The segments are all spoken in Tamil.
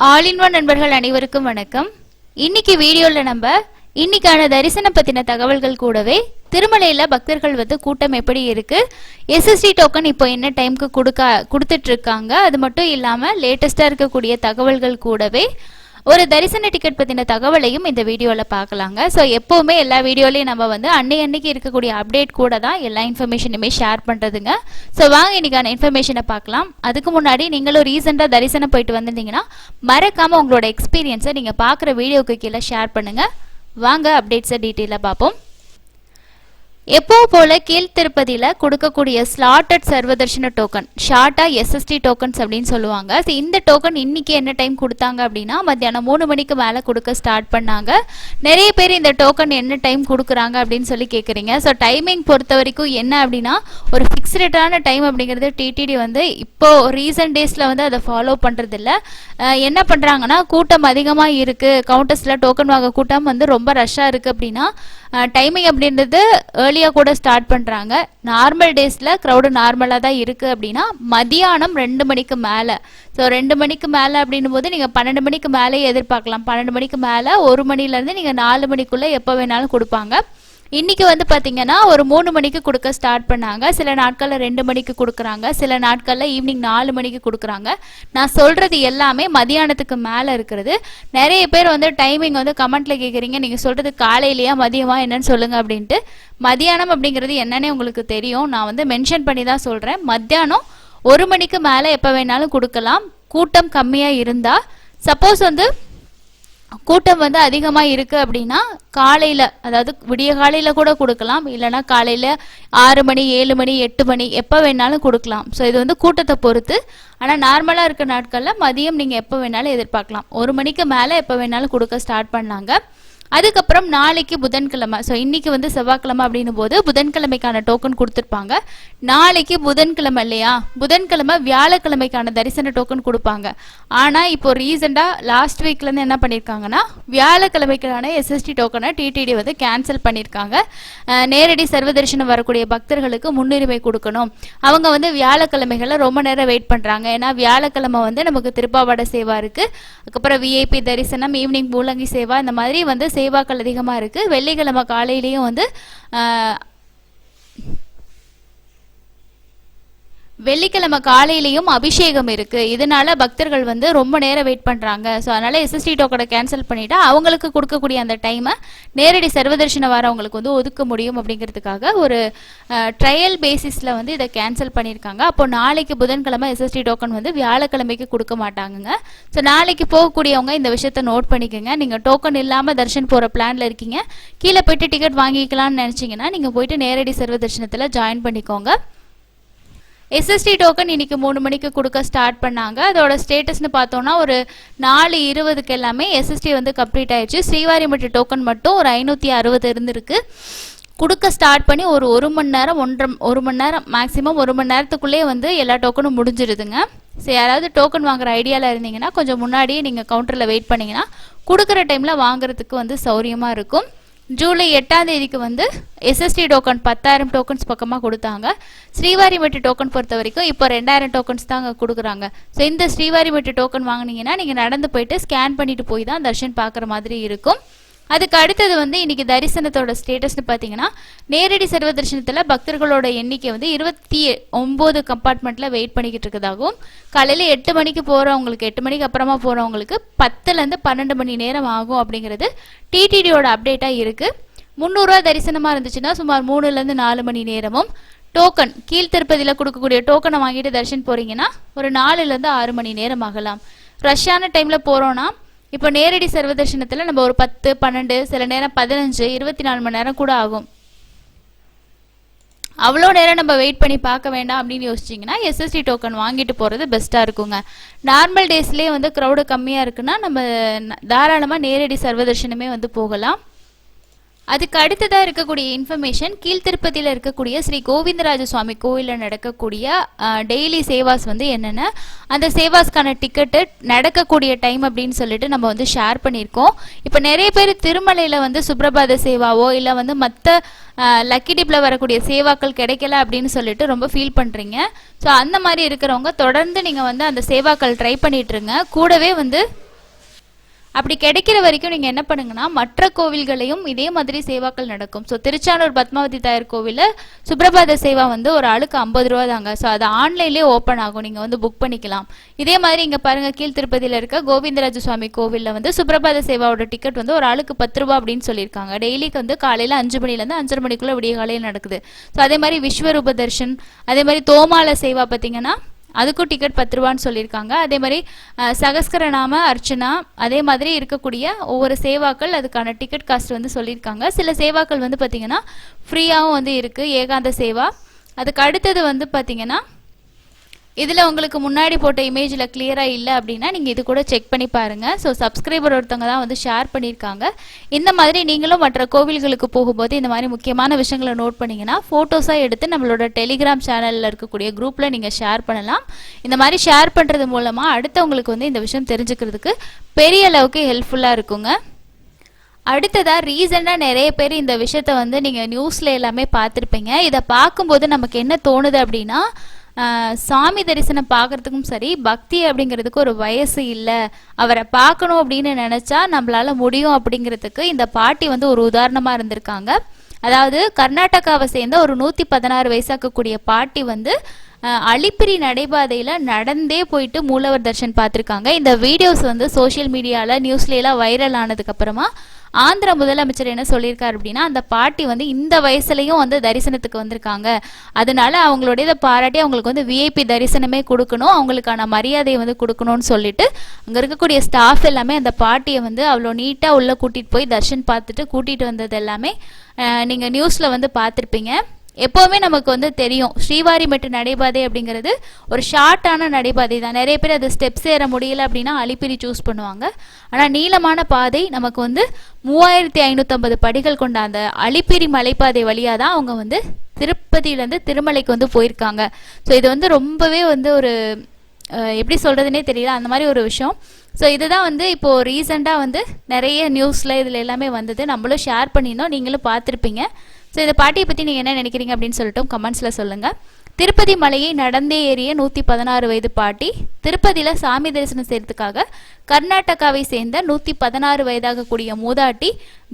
ஆல் இன் ஒன் நண்பர்கள் அனைவருக்கும் வணக்கம். இன்னைக்கு வீடியோல நம்ம இன்னைக்கான தரிசனம் பத்தின தகவல்கள் கூடவே திருமலையில பக்தர்கள் கூட்டம் எப்படி இருக்கு, எஸ்எஸ்டி டோக்கன் இப்போ என்ன டைம்க்கு கொடுத்துட்டு இருக்காங்க, அது மட்டும் இல்லாம லேட்டஸ்டா இருக்கக்கூடிய தகவல்கள் கூடவே ஒரு தரிசன டிக்கெட் பத்தின தகவலையும் இந்த வீடியோல பார்க்கலாங்க. ஸோ எப்பவுமே எல்லா வீடியோலையும் நம்ம அன்னைக்கு இருக்கக்கூடிய அப்டேட் கூட தான் எல்லா இன்ஃபர்மேஷனுமே ஷேர் பண்றதுங்க. ஸோ வாங்க இன்னைக்கான இன்ஃபர்மேஷனை பார்க்கலாம். அதுக்கு முன்னாடி நீங்களும் ரீசெண்டா தரிசனம் போயிட்டு வந்திருந்தீங்கன்னா மறக்காம உங்களோட எக்ஸ்பீரியன்ஸை நீங்க பார்க்குற வீடியோக்கு கீழே ஷேர் பண்ணுங்க. வாங்க அப்டேட்ஸை டீட்டெயிலாக பார்ப்போம். எப்போ போல கீழ் திருப்பதியில கொடுக்கக்கூடிய ஸ்லாட்டட் சர்வதர்ஷன டோக்கன், ஷார்ட்டா எஸ்எஸ்டி டோக்கன்ஸ் அப்படின்னு சொல்லுவாங்க. இந்த டோக்கன் இன்னைக்கு என்ன டைம் கொடுத்தாங்க அப்படின்னா மத்தியானம் 3 மணிக்கு மேலே கொடுக்க ஸ்டார்ட் பண்ணாங்க. நிறைய பேர் இந்த டோக்கன் என்ன டைம் கொடுக்குறாங்க அப்படின்னு சொல்லி கேட்குறீங்க. ஸோ டைமிங் பொறுத்த வரைக்கும் என்ன அப்படின்னா ஒரு ஃபிக்ஸ்டான டைம் அப்படிங்கிறது டிடிடி இப்போ ரீசன்ட் டேஸில் அதை ஃபாலோ பண்ணுறதில்ல. என்ன பண்ணுறாங்கன்னா கூட்டம் அதிகமாக இருக்குது, கவுண்டர்ஸில் டோக்கன் வாங்க கூட்டம் ரொம்ப ரஷ்ஷாக இருக்குது அப்படின்னா டைமிங் அப்படின்றது ஏர்லியாக கூட ஸ்டார்ட் பண்ணுறாங்க. நார்மல் டேஸில் க்ரௌடு நார்மலாக தான் இருக்குது அப்படின்னா மதியானம் 2 மணிக்கு மேலே. ஸோ 2 மணிக்கு மேலே அப்படின்னும் போது நீங்கள் 12 மணிக்கு மேலே எதிர்பார்க்கலாம். 12 மணிக்கு மேலே 1 மணிலேருந்து நீங்கள் 4 மணிக்குள்ளே எப்போ வேணாலும் கொடுப்பாங்க. இன்னைக்கு பார்த்தீங்கன்னா ஒரு 3 மணிக்கு கொடுக்க ஸ்டார்ட் பண்ணாங்க. சில நாட்களில் 2 மணிக்கு கொடுக்குறாங்க, சில நாட்களில் ஈவினிங் 4 மணிக்கு கொடுக்குறாங்க. நான் சொல்கிறது எல்லாமே மதியானத்துக்கு மேலே இருக்கிறது. நிறைய பேர் டைமிங் கமெண்ட்ல கேட்குறீங்க, நீங்கள் சொல்கிறது காலையிலையா மதியமா என்னன்னு சொல்லுங்கள் அப்படின்ட்டு. மதியானம் அப்படிங்கிறது என்னன்னே உங்களுக்கு தெரியும், நான் மென்ஷன் பண்ணி தான் சொல்கிறேன். மத்தியானம் 1 மணிக்கு மேலே எப்போ வேணாலும் கொடுக்கலாம். கூட்டம் கம்மியாக இருந்தால், சப்போஸ் கூட்டம் அதிகமாக இருக்குது அப்படின்னா காலையில், அதாவது விடிய காலையில் கூட கொடுக்கலாம், இல்லைனா காலையில் 6 மணி 7 மணி 8 மணி எப்போ வேணாலும் கொடுக்கலாம். ஸோ இது கூட்டத்தை பொறுத்து. ஆனால் நார்மலாக இருக்க நாட்களில் மதியம் நீங்கள் எப்போ வேணாலும் எதிர்பார்க்கலாம். 1 மணிக்கு மேலே எப்போ வேணாலும் கொடுக்க ஸ்டார்ட் பண்ணாங்க. அதுக்கப்புறம் நாளைக்கு புதன்கிழமை, ஸோ இன்னைக்கு செவ்வாய்க்கிழமை அப்படின்னும் போது புதன்கிழமைக்கான டோக்கன் கொடுத்துருப்பாங்க. நாளைக்கு புதன்கிழமை இல்லையா, புதன்கிழமை வியாழக்கிழமைக்கான தரிசன டோக்கன் கொடுப்பாங்க. ஆனால் இப்போ ரீசெண்டாக லாஸ்ட் வீக்லேருந்து என்ன பண்ணியிருக்காங்கன்னா வியாழக்கிழமைக்கான எஸ்எஸ்டி டோக்கனை டிடிடி கேன்சல் பண்ணியிருக்காங்க. நேரடி சர்வ தரிசனம் வரக்கூடிய பக்தர்களுக்கு முன்னுரிமை கொடுக்கணும். அவங்க வியாழக்கிழமைகளில் ரொம்ப நேரம் வெயிட் பண்ணுறாங்க. ஏன்னா வியாழக்கிழமை நமக்கு திருப்பாவாடை சேவா இருக்குது, அதுக்கப்புறம் விஐபி தரிசனம், ஈவினிங் பூலங்கி சேவா, இந்த மாதிரி சேவாக்கள் அதிகமாக இருக்குது. வெள்ளிக்கிழமை காலையிலையும் வெள்ளிக்கிழமை காலையிலையும் அபிஷேகம் இருக்குது. இதனால பக்தர்கள் ரொம்ப நேரம் வெயிட் பண்ணுறாங்க. ஸோ அதனால் எஸ்எஸ்டி டோக்கனை கேன்சல் பண்ணிவிட்டு அவங்களுக்கு கொடுக்கக்கூடிய அந்த டைமை நேரடி சர்வதர்ஷனம் வரவங்களுக்கு ஒதுக்க முடியும் அப்படிங்கிறதுக்காக ஒரு ட்ரையல் பேசிஸில் இதை கேன்சல் பண்ணியிருக்காங்க. அப்போ நாளைக்கு புதன்கிழமை எஸ்எஸ்டி டோக்கன் வியாழக்கிழமைக்கு கொடுக்க மாட்டாங்க. ஸோ நாளைக்கு போகக்கூடியவங்க இந்த விஷயத்தை நோட் பண்ணிக்கோங்க. நீங்கள் டோக்கன் இல்லாமல் தர்ஷன் போகிற பிளானில் இருக்கீங்க, கீழே போய்ட்டு டிக்கெட் வாங்கிக்கலாம்னு நினச்சிங்கன்னா நீங்கள் போயிட்டு நேரடி சர்வதர்ஷனத்தில் ஜாயின் பண்ணிக்கோங்க. எஸ்எஸ்டி டோக்கன் இன்னைக்கு 3 மணிக்கு கொடுக்க ஸ்டார்ட் பண்ணாங்க. அதோட ஸ்டேட்டஸ்னு பார்த்தோம்னா ஒரு 4:20க்கு எல்லாமே எஸ்எஸ்டி கம்ப்ளீட் ஆயிடுச்சு. ஸ்ரீவாரிமட்டு டோக்கன் மட்டும் ஒரு 560 இருந்திருக்கு. கொடுக்க ஸ்டார்ட் பண்ணி ஒரு மணி நேரம் 1 மணி நேரம் மேக்ஸிமம் 1 மணி நேரத்துக்குள்ளே எல்லா டோக்கனும் முடிஞ்சிருதுங்க. ஸோ யாராவது டோக்கன் வாங்குற ஐடியாவில் இருந்தீங்கன்னா கொஞ்சம் முன்னாடியே நீங்கள் கவுண்டரில் வெயிட் பண்ணிங்கன்னா கொடுக்குற டைமில் வாங்குறதுக்கு சௌரியமாக இருக்கும். ஜூலை 8ஆம் தேதிக்கு எஸ்எஸ்டி டோக்கன் 10,000 டோக்கன்ஸ் பக்கமாக கொடுத்தாங்க. ஸ்ரீவாரிமட்டு டோக்கன் பொறுத்த வரைக்கும் இப்போ 2,000 டோக்கன்ஸ் தாங்க கொடுக்குறாங்க. ஸோ இந்த ஸ்ரீவாரிமட்டு டோக்கன் வாங்கினீங்கன்னா நீங்கள் நடந்து போயிட்டு ஸ்கேன் பண்ணிட்டு போய் தான் தர்ஷன் பார்க்குற மாதிரி இருக்கும். அதுக்கு அடுத்தது இன்னைக்கு தரிசனத்தோட ஸ்டேட்டஸ்னு பார்த்தீங்கன்னா நேரடி சர்வ தரிசனத்தில் பக்தர்களோட எண்ணிக்கை 29 கம்பார்ட்மெண்ட்டில் வெயிட் பண்ணிக்கிட்டு இருக்கிறதாகவும், காலையில் 8 மணிக்கு போகிறவங்களுக்கு 8 மணிக்கு அப்புறமா போகிறவங்களுக்கு 10லேருந்து 12 மணி நேரம் ஆகும் அப்படிங்கிறது டிடிடியோட அப்டேட்டாக இருக்குது. 300 ரூபா தரிசனமாக இருந்துச்சுன்னா சுமார் 3லேருந்து 4 மணி நேரமும், டோக்கன் கீழ் திருப்பதியில் கொடுக்கக்கூடிய டோக்கனை வாங்கிட்டு தரிசனம் போகிறீங்கன்னா ஒரு 4லேருந்து 6 மணி நேரம் ஆகலாம். ரஷ்ஷான டைமில் போகிறோன்னா இப்போ நேரடி சர்வ தரிசனத்தில் நம்ம ஒரு 10, 12, சில நேரம் 15, 24 மணி நேரம் கூட ஆகும். அவ்வளோ நேரம் நம்ம வெயிட் பண்ணி பார்க்க வேண்டாம் அப்படின்னு யோசிச்சிங்கன்னா எஸ்எஸ்டி டோக்கன் வாங்கிட்டு போகிறது பெஸ்ட்டாக இருக்குங்க. நார்மல் டேஸ்லேயே க்ரௌடு கம்மியாக இருக்குன்னா நம்ம தாராளமாக நேரடி சர்வ தரிசனமே போகலாம். அதுக்கு அடுத்ததாக இருக்கக்கூடிய இன்ஃபர்மேஷன், கீழ் திருப்பதியில் இருக்கக்கூடிய ஸ்ரீ கோவிந்தராஜ சுவாமி கோயிலில் நடக்கக்கூடிய டெய்லி சேவாஸ் என்னென்ன, அந்த சேவாஸ்க்கான டிக்கெட்டு, நடக்கக்கூடிய டைம் அப்படின்னு சொல்லிட்டு நம்ம ஷேர் பண்ணியிருக்கோம். இப்போ நிறைய பேர் திருமலையில் சுப்ரபாத சேவாவோ இல்லை மற்ற லக்கி டிப்பில் வரக்கூடிய சேவாக்கள் கிடைக்கல அப்படின்னு சொல்லிட்டு ரொம்ப ஃபீல் பண்ணுறீங்க. ஸோ அந்த மாதிரி இருக்கிறவங்க தொடர்ந்து நீங்கள் அந்த சேவாக்கள் ட்ரை பண்ணிட்டுருங்க. கூடவே அப்படி கிடைக்கிற வரைக்கும் நீங்கள் என்ன பண்ணுங்கன்னா மற்ற கோவில்களையும் இதே மாதிரி சேவாக்கள் நடக்கும். ஸோ திருச்சானூர் பத்மாவதி தாயார் கோவிலில் சுப்ரபாத சேவா வந்து ஒரு ஆளுக்கு 50 ரூபா தாங்க. ஸோ அது ஆன்லைன்லேயே ஓப்பன் ஆகும், நீங்கள் வந்து புக் பண்ணிக்கலாம். இதே மாதிரி இங்கே பாருங்கள், கீழ் திருப்பதியில் இருக்க கோவிந்தராஜ சுவாமி கோவிலில் வந்து சுப்ரபாத சேவாவோட டிக்கெட் வந்து ஒரு ஆளுக்கு 10 ரூபா அப்படின்னு சொல்லியிருக்காங்க. டெய்லிக்கு வந்து காலையில் 5 மணிலேருந்து 5:30 மணிக்குள்ளே விடிய காலையில் நடக்குது. ஸோ அதே மாதிரி விஸ்வரூப தர்ஷன், அதே மாதிரி தோமால சேவா பார்த்தீங்கன்னா அதுக்கும் டிக்கெட் 10 ரூபான்னு சொல்லியிருக்காங்க. அதே மாதிரி சகஸ்கரநாம அர்ச்சனா, அதே மாதிரி இருக்கக்கூடிய ஒவ்வொரு சேவாக்கள் அதுக்கான டிக்கெட் காஸ்ட் வந்து சொல்லியிருக்காங்க. சில சேவாக்கள் வந்து பார்த்திங்கன்னா ஃப்ரீயாகவும் வந்து இருக்குது, ஏகாந்த சேவா. அதுக்கு அடுத்தது வந்து பார்த்திங்கன்னா இதில் உங்களுக்கு முன்னாடி போட்ட இமேஜில் கிளியராக இல்லை அப்படின்னா நீங்கள் இது கூட செக் பண்ணி பாருங்கள். ஸோ சப்ஸ்கிரைபர் ஒருத்தவங்க தான் வந்து ஷேர் பண்ணியிருக்காங்க. இந்த மாதிரி நீங்களும் மற்ற கோவில்களுக்கு போகும்போது இந்த மாதிரி முக்கியமான விஷயங்களை நோட் பண்ணிங்கன்னா ஃபோட்டோஸாக எடுத்து நம்மளோட டெலிகிராம் சேனலில் இருக்கக்கூடிய குரூப்பில் நீங்கள் ஷேர் பண்ணலாம். இந்த மாதிரி ஷேர் பண்ணுறது மூலமாக அடுத்தவங்களுக்கு வந்து இந்த விஷயம் தெரிஞ்சுக்கிறதுக்கு பெரிய அளவுக்கு ஹெல்ப்ஃபுல்லாக இருக்குங்க. அடுத்ததாக ரீசெண்டாக நிறைய பேர் இந்த விஷயத்த வந்து நீங்கள் நியூஸில் எல்லாமே பார்த்துருப்பீங்க. இதை பார்க்கும்போது நமக்கு என்ன தோணுது அப்படின்னா, சாமி தரிசனம் பார்க்குறதுக்கும் சரி, பக்தி அப்படிங்கிறதுக்கு ஒரு வயசு இல்லை, அவரை பார்க்கணும் அப்படின்னு நினச்சா நம்மளால முடியும் அப்படிங்கிறதுக்கு இந்த பாட்டி வந்து ஒரு உதாரணமாக இருந்திருக்காங்க. அதாவது கர்நாடகாவை சேர்ந்த ஒரு 116 வயசாக்கக்கூடிய பாட்டி வந்து அலிப்பிரி நடைபாதையில் நடந்தே போயிட்டு மூலவர் தர்ஷன் பார்த்துருக்காங்க. இந்த வீடியோஸ் வந்து சோஷியல் மீடியாவில் நியூஸ்லாம் வைரல் ஆனதுக்கப்புறமா ஆந்திர முதலமைச்சர் என்ன சொல்லியிருக்காரு அப்படின்னா, அந்த பாட்டி வந்து இந்த வயசுலையும் வந்து தரிசனத்துக்கு வந்திருக்காங்க, அதனால அவங்களுடைய இதை பாராட்டி அவங்களுக்கு வந்து விஐபி தரிசனமே கொடுக்கணும், அவங்களுக்கான மரியாதையை வந்து கொடுக்கணும்னு சொல்லிட்டு அங்கே இருக்கக்கூடிய ஸ்டாஃப் எல்லாமே அந்த பாட்டியை வந்து அவ்வளோ நீட்டாக உள்ளே கூட்டிகிட்டு போய் தர்ஷன் பார்த்துட்டு கூட்டிகிட்டு வந்தது எல்லாமே நீங்கள் நியூஸில் வந்து பார்த்துருப்பீங்க. எப்போவுமே நமக்கு வந்து தெரியும் ஸ்ரீவாரிமெட்டு நடைபாதை அப்படிங்கிறது ஒரு ஷார்ட்டான நடைபாதை தான். நிறைய பேர் அது ஸ்டெப்ஸ் ஏற முடியல அப்படின்னா அலிப்பிரி சூஸ் பண்ணுவாங்க. ஆனால் நீளமான பாதை நமக்கு வந்து 3550 படிகள் கொண்ட அந்த அலிப்பிரி மலைப்பாதை வழியாக தான் அவங்க வந்து திருப்பதியிலேருந்து திருமலைக்கு வந்து போயிருக்காங்க. ஸோ இது வந்து ரொம்பவே வந்து ஒரு எப்படி சொல்கிறதுனே தெரியல, அந்த மாதிரி ஒரு விஷயம். ஸோ இதுதான் வந்து இப்போது ரீசெண்டாக வந்து நிறைய நியூஸில் இதில் எல்லாமே வந்தது, நம்மளும் ஷேர் பண்ணியிருந்தோம், நீங்களும் பார்த்துருப்பீங்க. ஸோ இந்த பாட்டியை பற்றி நீங்கள் என்ன நினைக்கிறீங்க அப்படின்னு சொல்லிட்டு கமெண்ட்ஸில் சொல்லுங்கள். திருப்பதி மலையை நடந்தே ஏறிய 116 வயது பாட்டி திருப்பதியில் சாமி தரிசனம் செய்யறதுக்காக கர்நாடகாவை சேர்ந்த 116 வயதாகக்கூடிய மூதாட்டி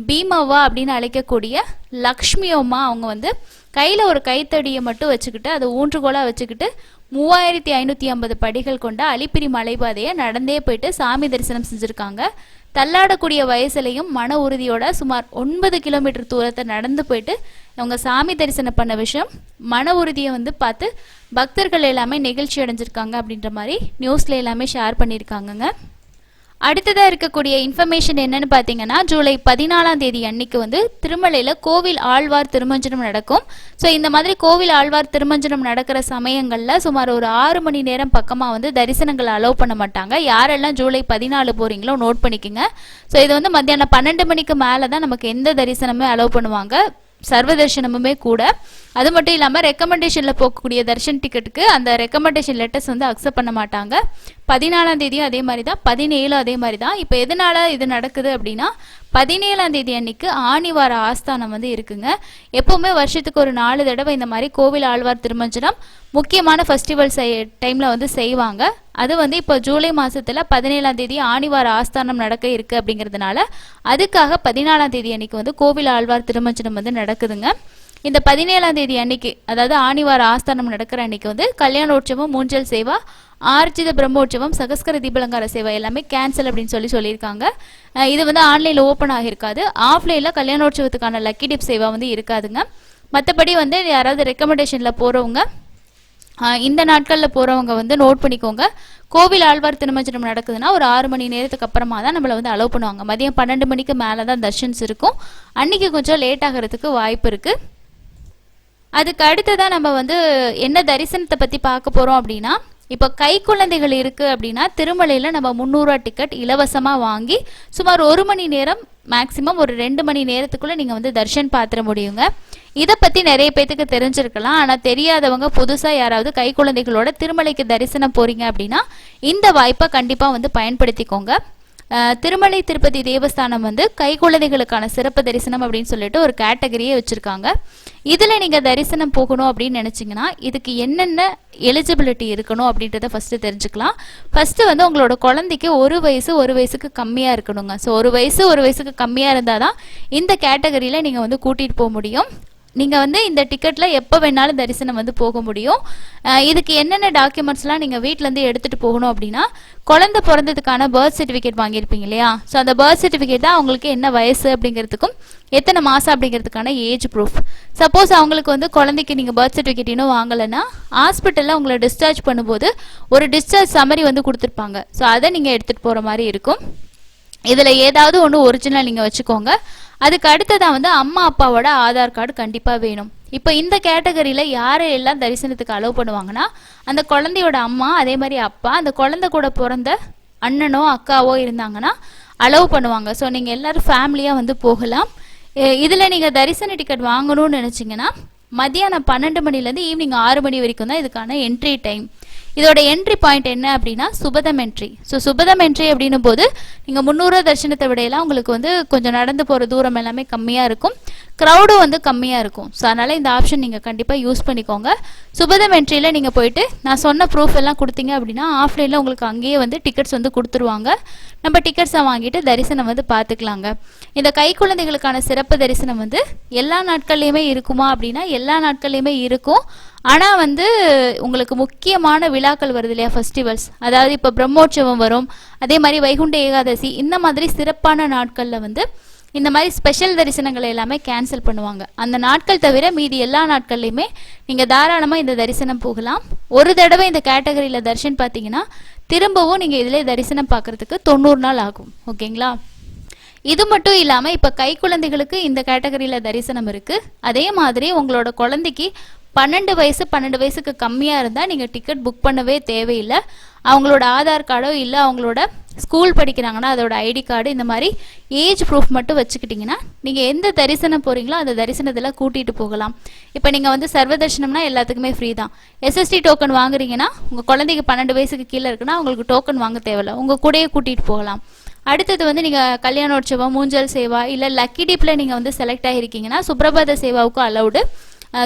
பீமவா அப்படின்னு அழைக்கக்கூடிய லக்ஷ்மி அம்மா அவங்க வந்து கையில் ஒரு கைத்தடியை மட்டும் வச்சுக்கிட்டு அதை ஊன்றுகோலாக வச்சுக்கிட்டு 3550 படிகள் கொண்ட அலிப்பிரி மலைப்பாதையை நடந்தே போயிட்டு சாமி தரிசனம் செஞ்சுருக்காங்க. தள்ளாடக்கூடிய வயசுலையும் மன உறுதியோட சுமார் 9 கிலோமீட்டர் தூரத்தை நடந்து போயிட்டு அவங்க சாமி தரிசனம் பண்ண விஷயம், மன உறுதியை வந்து பார்த்து பக்தர்கள் எல்லாமே நெகிழ்ச்சி அடைஞ்சிருக்காங்க அப்படின்ற மாதிரி நியூஸில் எல்லாமே ஷேர் பண்ணியிருக்காங்கங்க. அடுத்ததாக இருக்கக்கூடிய இன்ஃபர்மேஷன் என்னன்னு பார்த்தீங்கன்னா, ஜூலை 14ஆம் தேதி அன்னைக்கு வந்து திருமலையில் கோவில் ஆழ்வார் திருமஞ்சனம் நடக்கும். ஸோ இந்த மாதிரி கோவில் ஆழ்வார் திருமஞ்சனம் நடக்கிற சமயங்களில் சுமார் ஒரு 6 மணி நேரம் பக்கமாக வந்து தரிசனங்களை அலோவ் பண்ண மாட்டாங்க. யாரெல்லாம் ஜூலை 14 போகிறீங்களோ நோட் பண்ணிக்கோங்க. ஸோ இது வந்து மத்தியானம் 12 மணிக்கு மேலே தான் நமக்கு எந்த தரிசனமே அலோவ் பண்ணுவாங்க, சர்வ தரிசனமுமே கூட. அது மட்டும் இல்லாமல் ரெக்கமெண்டேஷனில் போகக்கூடிய தர்ஷன் டிக்கெட்டுக்கு அந்த ரெக்கமெண்டேஷன் லெட்டர்ஸ் வந்து அக்செப்ட் பண்ண மாட்டாங்க. 14ஆம் தேதியும் அதே மாதிரி தான், 17 அதே மாதிரி தான். இப்போ எதனால இது நடக்குது அப்படின்னா, 17ஆம் தேதி அன்னைக்கு ஆணிவார ஆஸ்தானம் வந்து இருக்குங்க. எப்போவுமே வருஷத்துக்கு ஒரு 4 தடவை இந்த மாதிரி கோவில் ஆழ்வார் திருமஞ்சனம் முக்கியமான ஃபெஸ்டிவல் டைமில் வந்து செய்வாங்க. அது வந்து இப்போ ஜூலை மாதத்தில் 17ஆம் தேதி ஆணிவார ஆஸ்தானம் நடக்க இருக்குது அப்படிங்கிறதுனால அதுக்காக 14ஆம் தேதி அன்னைக்கு வந்து கோவில் ஆழ்வார் திருமஞ்சனம் வந்து நடக்குதுங்க. இந்த 17ஆம் தேதி அன்னைக்கு, அதாவது ஆணிவார ஆஸ்தானம் நடக்கிற அன்னைக்கு வந்து கல்யாணோற்சவம், மூஞ்சல் சேவா, ஆர்ஜித பிரம்மோற்சவம், சகஸ்கர தீபலங்கார சேவை எல்லாமே கேன்சல் அப்படின்னு சொல்லியிருக்காங்க. இது வந்து ஆன்லைனில் ஓப்பன் ஆகியிருக்காது. ஆஃப்லைனில் கல்யாணோற்சவத்துக்கான லக்கி டிப் சேவா வந்து இருக்காதுங்க. மற்றபடி வந்து யாராவது ரெக்கமெண்டேஷனில் போகிறவங்க இந்த நாட்களில் போகிறவங்க வந்து நோட் பண்ணிக்கோங்க. கோவில் ஆழ்வார் திருமஞ்சனம் நடக்குதுன்னா ஒரு 6 மணி நேரத்துக்கு அப்புறமா தான் நம்மளை வந்து அலோவ் பண்ணுவாங்க. மதியம் 12 மணிக்கு மேலே தான் தர்ஷன்ஸ் இருக்கும். அன்றைக்கி கொஞ்சம் லேட் ஆகிறதுக்கு வாய்ப்பு இருக்குது. அதுக்கு அடுத்ததான் நம்ம வந்து என்ன தரிசனத்தை பற்றி பார்க்க போகிறோம் அப்படின்னா, இப்போ கை குழந்தைகள் இருக்குது அப்படின்னா திருமலையில் நம்ம 300 ரூபா டிக்கெட் இலவசமாக வாங்கி சுமார் 1 மணி நேரம் மேக்ஸிமம் ஒரு 2 மணி நேரத்துக்குள்ளே நீங்கள் வந்து தர்ஷன் பார்த்துட முடியுங்க. இதை பற்றி நிறைய பேத்துக்கு தெரிஞ்சிருக்கலாம். ஆனால் தெரியாதவங்க புதுசாக யாராவது கை குழந்தைகளோட திருமலைக்கு தரிசனம் போகிறீங்க அப்படின்னா இந்த வாய்ப்பை கண்டிப்பாக வந்து பயன்படுத்திக்கோங்க. திருமலை திருப்பதி தேவஸ்தானம் வந்து கைக்குழந்தைகளுக்கான சிறப்பு தரிசனம் அப்படின்னு சொல்லிட்டு ஒரு கேட்டகரியே வச்சுருக்காங்க. இதில் நீங்கள் தரிசனம் போகணும் அப்படின்னு நினச்சிங்கன்னா இதுக்கு என்னென்ன எலிஜிபிலிட்டி இருக்கணும் அப்படின்றத ஃபஸ்ட்டு தெரிஞ்சுக்கலாம். ஃபஸ்ட்டு வந்து உங்களோட குழந்தைக்கு ஒரு வயசுக்கு கம்மியாக இருக்கணுங்க. ஸோ ஒரு வயசுக்கு கம்மியாக இருந்தால் தான் இந்த கேட்டகரியில் நீங்கள் வந்து கூட்டிகிட்டு போக முடியும். நீங்கள் வந்து இந்த டிக்கெட்டில் எப்போ வேணாலும் தரிசனம் வந்து போக முடியும். இதுக்கு என்னென்ன டாக்குமெண்ட்ஸ்லாம் நீங்கள் வீட்டிலேருந்து எடுத்துகிட்டு போகணும் அப்படின்னா, குழந்தை பிறந்ததுக்கான பர்த் சர்டிஃபிகேட் வாங்கியிருப்பீங்க இல்லையா? ஸோ அந்த பர்த் சர்டிஃபிகேட் தான் அவங்களுக்கு என்ன வயசு அப்படிங்கிறதுக்கும் எத்தனை மாதம் அப்படிங்கிறதுக்கான ஏஜ் ப்ரூஃப். சப்போஸ் அவங்களுக்கு வந்து குழந்தைக்கு நீங்கள் பர்த் சர்டிஃபிகேட் இன்னும் வாங்கலைன்னா ஹாஸ்பிட்டலில் உங்களை டிஸ்சார்ஜ் பண்ணும்போது ஒரு டிஸ்சார்ஜ் சம்மரி வந்து கொடுத்துருப்பாங்க. ஸோ அதை நீங்கள் எடுத்துகிட்டு போகிற மாதிரி இருக்கும். இதில் ஏதாவது ஒன்று ஒரிஜினல் நீங்கள் வச்சுக்கோங்க. அதுக்கு அடுத்ததான் வந்து அம்மா அப்பாவோட ஆதார் கார்டு கண்டிப்பாக வேணும். இப்போ இந்த கேட்டகரியில் யாரையெல்லாம் தரிசனத்துக்கு அலோவ் பண்ணுவாங்கன்னா, அந்த குழந்தையோட அம்மா, அதே மாதிரி அப்பா, அந்த குழந்தை கூட பிறந்த அண்ணனோ அக்காவோ இருந்தாங்கன்னா அலோவ் பண்ணுவாங்க. ஸோ நீங்கள் எல்லோரும் ஃபேமிலியாக வந்து போகலாம். இதில் நீங்கள் தரிசன டிக்கெட் வாங்கணும்னு நினச்சிங்கன்னா மதியானம் 12 மணிலேருந்து ஈவினிங் 6 மணி வரைக்கும் தான் இதுக்கான என்ட்ரி டைம். இதோட என்ட்ரி பாயிண்ட் என்ன அப்படின்னா சுபதம் என்ட்ரி. ஸோ சுபதம் என்ட்ரி அப்படின்னும் போது நீங்கள் 300 தரிசனத்தை விடையெல்லாம் உங்களுக்கு வந்து கொஞ்சம் நடந்து போகிற தூரம் எல்லாமே கம்மியாக இருக்கும், க்ரௌடும் வந்து கம்மியாக இருக்கும். ஸோ அதனால் இந்த ஆப்ஷன் நீங்கள் கண்டிப்பாக யூஸ் பண்ணிக்கோங்க. சுபதம் என்ட்ரியில் நீங்கள் போயிட்டு நான் சொன்ன ப்ரூஃப் எல்லாம் கொடுத்தீங்க அப்படின்னா ஆஃப்லைனில் உங்களுக்கு அங்கேயே வந்து டிக்கெட்ஸ் வந்து கொடுத்துருவாங்க. நம்ம டிக்கெட்ஸை வாங்கிட்டு தரிசனம் வந்து பார்த்துக்கலாங்க. இந்த கைக்குழந்தைகளுக்கான சிறப்பு தரிசனம் வந்து எல்லா நாட்கள்லையுமே இருக்குமா அப்படின்னா எல்லா நாட்கள்லையுமே இருக்கும். ஆனால் வந்து உங்களுக்கு முக்கியமான விழாக்கள் வருது இல்லையா, ஃபெஸ்டிவல்ஸ், அதாவது இப்போ பிரம்மோற்சவம் வரும், அதே மாதிரி வைகுண்ட ஏகாதசி, இந்த மாதிரி சிறப்பான நாட்களில் வந்து இந்த மாதிரி ஸ்பெஷல் தரிசனங்களை எல்லாமே கேன்சல் பண்ணுவாங்க. அந்த நாட்கள் தவிர மீதி எல்லா நாட்கள்லையுமே நீங்கள் தாராளமாக இந்த தரிசனம் போகலாம். ஒரு தடவை இந்த கேட்டகரியில் தரிசனம் பார்த்தீங்கன்னா திரும்பவும் நீங்கள் இதிலே தரிசனம் பார்க்குறதுக்கு 90 நாள் ஆகும். ஓகேங்களா? இது மட்டும் இல்லாமல் இப்போ கைக்குழந்தைகளுக்கு இந்த கேட்டகரியில் தரிசனம் இருக்குது. அதே மாதிரி உங்களோட குழந்தைக்கு 12 வயசுக்கு கம்மியாக இருந்தால் நீங்கள் டிக்கெட் புக் பண்ணவே தேவையில்லை. அவங்களோட ஆதார் கார்டோ இல்லை அவங்களோட ஸ்கூல் படிக்கிறாங்கன்னா அதோட ஐடி கார்டு, இந்த மாதிரி ஏஜ் ப்ரூஃப் மட்டும் வச்சுக்கிட்டிங்கன்னா நீங்கள் எந்த தரிசனம் போகிறீங்களோ அந்த தரிசனத்தில் கூட்டிகிட்டு போகலாம். இப்போ நீங்கள் வந்து சர்வ தரிசனம்னா எல்லாத்துக்குமே ஃப்ரீ தான். எஸ்எஸ்டி டோக்கன் வாங்குறீங்கன்னா உங்கள் குழந்தைக்கு 12 வயசுக்கு கீழே இருக்குன்னா உங்களுக்கு டோக்கன் வாங்க தேவையில்லை, உங்கள் கூடயே கூட்டிகிட்டு போகலாம். அடுத்தது வந்து நீங்கள் கல்யாணோற்சவம், மூஞ்சல் சேவா, இல்லை லக்கி டிப்பில் நீங்கள் வந்து செலக்ட் ஆகிருக்கீங்கன்னா சுப்ரபாத சேவாவுக்கும் அலௌடு,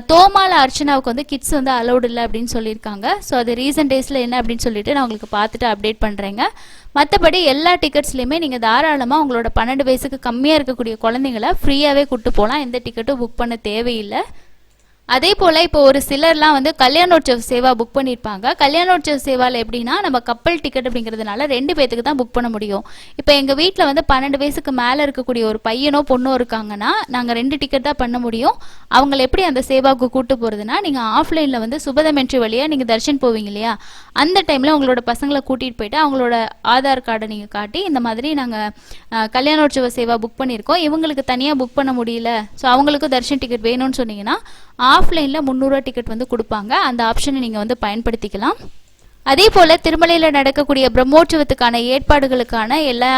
தோமால அர்ச்சனாவுக்கு வந்து கிட்ஸ் வந்து அலௌடு இல்லை அப்படின்னு சொல்லியிருக்காங்க. ஸோ அது ரீசன்ட் டேஸில் என்ன அப்படின்னு சொல்லிட்டு நான் உங்களுக்கு பார்த்துட்டு அப்டேட் பண்ணுறேங்க. மற்றபடி எல்லா டிக்கெட்ஸ்லையுமே நீங்கள் தாராளமாக உங்களோட 12 வயசுக்கு கம்மியாக இருக்கக்கூடிய குழந்தைங்களை ஃப்ரீயாகவே கூப்பிட்டு போகலாம். எந்த டிக்கெட்டும் புக் பண்ண தேவையில்லை. அதே போல் இப்போ ஒரு சிலர்லாம் வந்து கல்யாணோற்சவ சேவா புக் பண்ணியிருப்பாங்க. கல்யாணோற்சவ சேவாவில் எப்படின்னா நம்ம கப்பல் டிக்கெட் அப்படிங்கிறதுனால 2 பேத்துக்கு தான் புக் பண்ண முடியும். இப்போ எங்கள் வீட்டில் வந்து 12 வயசுக்கு மேலே இருக்கக்கூடிய ஒரு பையனோ பொண்ணோ இருக்காங்கன்னா நாங்கள் 2 டிக்கெட் தான் பண்ண முடியும். அவங்களை எப்படி அந்த சேவாவுக்கு கூட்டு போகிறதுனா, நீங்கள் ஆஃப்லைனில் வந்து சுபதம் என்ட்ரி வழியாக நீங்கள் தர்ஷன் போவீங்க இல்லையா, அந்த டைமில் உங்களோட பசங்களை கூட்டிகிட்டு போயிட்டு அவங்களோட ஆதார் கார்டை நீங்கள் காட்டி இந்த மாதிரி நாங்கள் கல்யாணோற்சவ சேவா புக் பண்ணியிருக்கோம், இவங்களுக்கு தனியாக புக் பண்ண முடியல, ஸோ அவங்களுக்கும் தர்ஷன் டிக்கெட் வேணும்னு சொன்னீங்கன்னா ஆஃப்லைனில் 300 டிக்கெட் வந்து கொடுப்பாங்க. அந்த ஆப்ஷனை நீங்கள் வந்து பயன்படுத்திக்கலாம். அதே போல் திருமலையில் நடக்கக்கூடிய பிரம்மோற்சவத்துக்கான ஏற்பாடுகளுக்கான எல்லா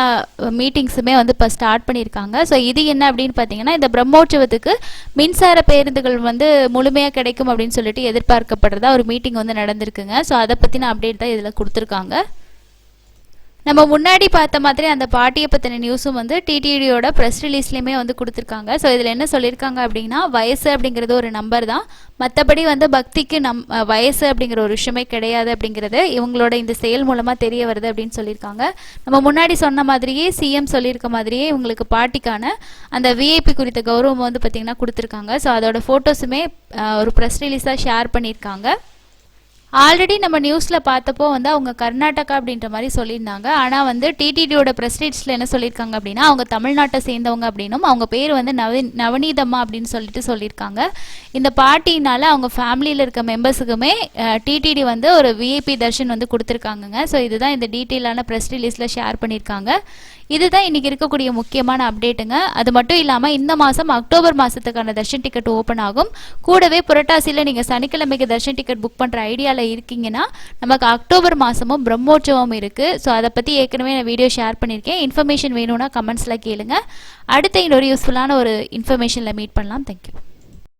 மீட்டிங்ஸுமே வந்து இப்போ ஸ்டார்ட் பண்ணியிருக்காங்க. ஸோ இது என்ன அப்படின்னு பார்த்தீங்கன்னா, இந்த பிரம்மோற்சவத்துக்கு மின்சார பேருந்துகள் வந்து முழுமையாக கிடைக்கும் அப்படின்னு சொல்லிட்டு எதிர்பார்க்கப்படுறதா ஒரு மீட்டிங் வந்து நடந்திருக்குங்க. ஸோ அதை பற்றின அப்டேட் தான் இதில் கொடுத்துருக்காங்க. நம்ம முன்னாடி பார்த்த மாதிரி அந்த பாட்டியை பற்றின நியூஸும் வந்து டிடிடியோட ப்ரெஸ் ரிலீஸ்லேயுமே வந்து கொடுத்துருக்காங்க. ஸோ இதில் என்ன சொல்லியிருக்காங்க அப்படின்னா, வயசு அப்படிங்கிறது ஒரு நம்பர் தான், மற்றபடி வந்து பக்திக்கு வயசு அப்படிங்கிற ஒரு விஷயமே கிடையாது அப்படிங்கிறது இவங்களோட இந்த செயல் மூலமாக தெரிய வருது அப்படின்னு சொல்லியிருக்காங்க. நம்ம முன்னாடி சொன்ன மாதிரியே சிஎம் சொல்லியிருக்க மாதிரியே இவங்களுக்கு பாட்டிக்கான அந்த விஐபி குறித்த கௌரவம் வந்து பார்த்திங்கன்னா கொடுத்துருக்காங்க. ஸோ அதோட ஃபோட்டோஸுமே ஒரு ப்ரெஸ் ரிலீஸாக ஷேர் பண்ணியிருக்காங்க. ஆல்ரெடி நம்ம நியூஸில் பார்த்தப்போ வந்து அவங்க கர்நாடகா அப்படின்ற மாதிரி சொல்லியிருந்தாங்க. ஆனால் வந்து டிடிடியோட ப்ரெஸ் ரிலீஸில் என்ன சொல்லியிருக்காங்க அப்படின்னா, அவங்க தமிழ்நாட்டை சேர்ந்தவங்க அப்படின்னும் அவங்க பேர் வந்து நவநீதம்மா அப்படின்னு சொல்லியிருக்காங்க. இந்த பார்ட்டினால அவங்க ஃபேமிலியில் இருக்க மெம்பர்ஸுக்குமே டிடிடி வந்து ஒரு விஐபி தர்ஷன் வந்து கொடுத்துருக்காங்கங்க. ஸோ இதுதான் இந்த டீட்டெயிலான ப்ரெஸ் ரிலீஸில் ஷேர் பண்ணியிருக்காங்க. இதுதான் இன்றைக்கி இருக்கக்கூடிய முக்கியமான அப்டேட்டுங்க. அது மட்டும் இல்லாமல் இந்த மாதம் அக்டோபர் மாதத்துக்கான தர்ஷன் டிக்கெட் ஓப்பன் ஆகும். கூடவே புரட்டாசியில் நீங்கள் சனிக்கிழமைக்கு தர்ஷன் டிக்கெட் புக் பண்ணுற ஐடியாவில் இருக்கீங்கன்னா நமக்கு அக்டோபர் மாதமும் பிரம்மோற்சவம் இருக்குது. ஸோ அதை பற்றி ஏற்கனவே நான் வீடியோ ஷேர் பண்ணியிருக்கேன். இன்ஃபர்மேஷன் வேணும்னா கமெண்ட்ஸில் கேளுங்க. அடுத்த இன்னொரு யூஸ்ஃபுல்லான ஒரு இன்ஃபர்மேஷனில் மீட் பண்ணலாம். தேங்க்யூ.